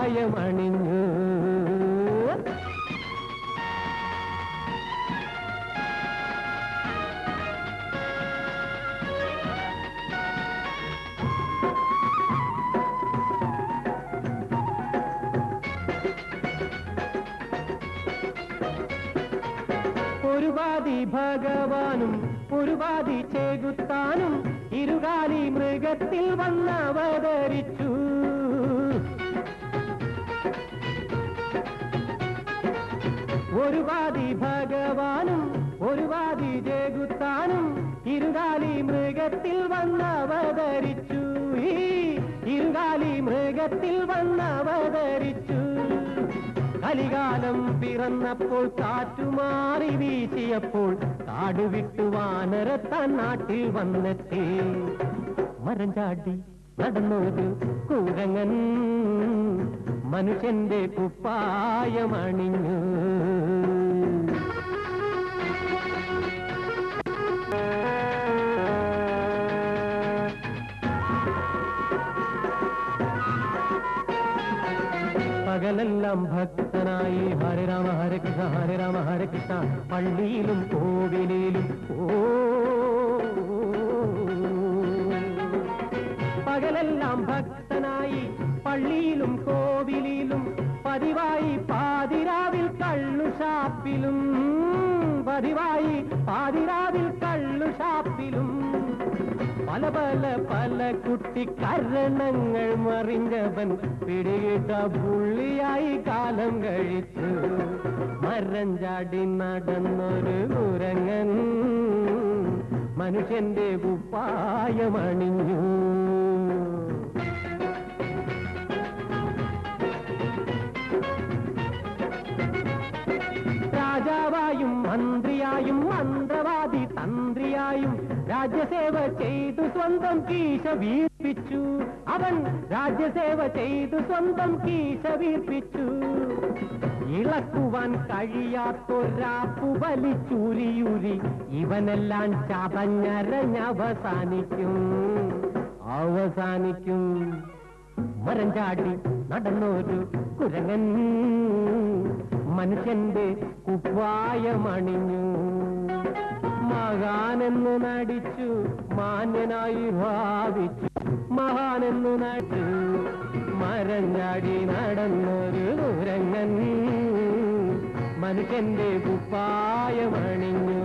കുപ്പായമണിഞ്ഞു. ഒരു വാദി ഭഗവാനും ഒരു വാദി ചേകുത്താനും ഇരുകാലി മൃഗത്തിൽ വന്നവതരിച്ചു. ഒരു വാദി ഭഗവാനും ഒരു വാദി ചേകുത്താനും ഇരുകാലി മൃഗത്തിൽ വന്നവതരിച്ചു. ഈ ഇരുകാലി മൃഗത്തിൽ വന്നവതരിച്ചു. കലികാലം പിറന്നപ്പോൾ കാറ്റുമാറി വീശിയപ്പോൾ കാടുവിട്ടു വാനരത്താൻ നാട്ടിൽ വന്നെത്തി. മരം ചാടി നടന്നൊരു കുരങ്ങൻ മനുഷ്യന്റെ കുപ്പായമണിഞ്ഞു. പകലെല്ലാം ഭക്തനായി ഹരേ രാമ ഹരേ കൃഷ്ണ ഹരേ രാമ ഹരേ കൃഷ്ണ പള്ളിയിലും കോവിലിലും പകലെല്ലാം ഭക്തനായി പള്ളിയിലും കോവിലിലും പതിവായി പാതിരാവിൽ കള്ളുഷാപ്പിലും പതിവായി പാതിരാവിൽ കള്ളുഷാപ്പിലും പല പല പല കുട്ടിക്കരണങ്ങൾ മറിഞ്ഞവൻ പിടികിട്ട പുള്ളിയായി കാലം കഴിച്ചു. മരം ചാടി നടന്നൊരു കുരങ്ങൻ മനുഷ്യന്റെ കുപ്പായമണിഞ്ഞു. രാജാവായും മന്ത്രിയായും മന്ത്രവാദി തന്ത്രിയായും രാജ്യസേവ ചെയ്തു സ്വന്തം കീശ വീർപ്പിച്ചു. അവൻ രാജ്യസേവ ചെയ്തു സ്വന്തം കീശ വീർപ്പിച്ചു. ഇളക്കുവാൻ കഴിയാത്തൊരാപ്പു വലിച്ചൂരിയൂരി ഇവനെല്ലാം ചതഞ്ഞരഞ്ഞവസാനിക്കും അവസാനിക്കും. മരം ചാടി നടന്നൊരു കുരങ്ങൻ മനുഷ്യന്റെ കുപ്പായമണിഞ്ഞു. മഹാനെന്ന് നടിച്ചു മാന്യനായി ഭാവിച്ചു. മഹാനെന്ന് നടിച്ചു മരം ചാടി നടന്നൊരു കുരങ്ങൻ മനുഷ്യന്റെ കുപ്പായമണിഞ്ഞു.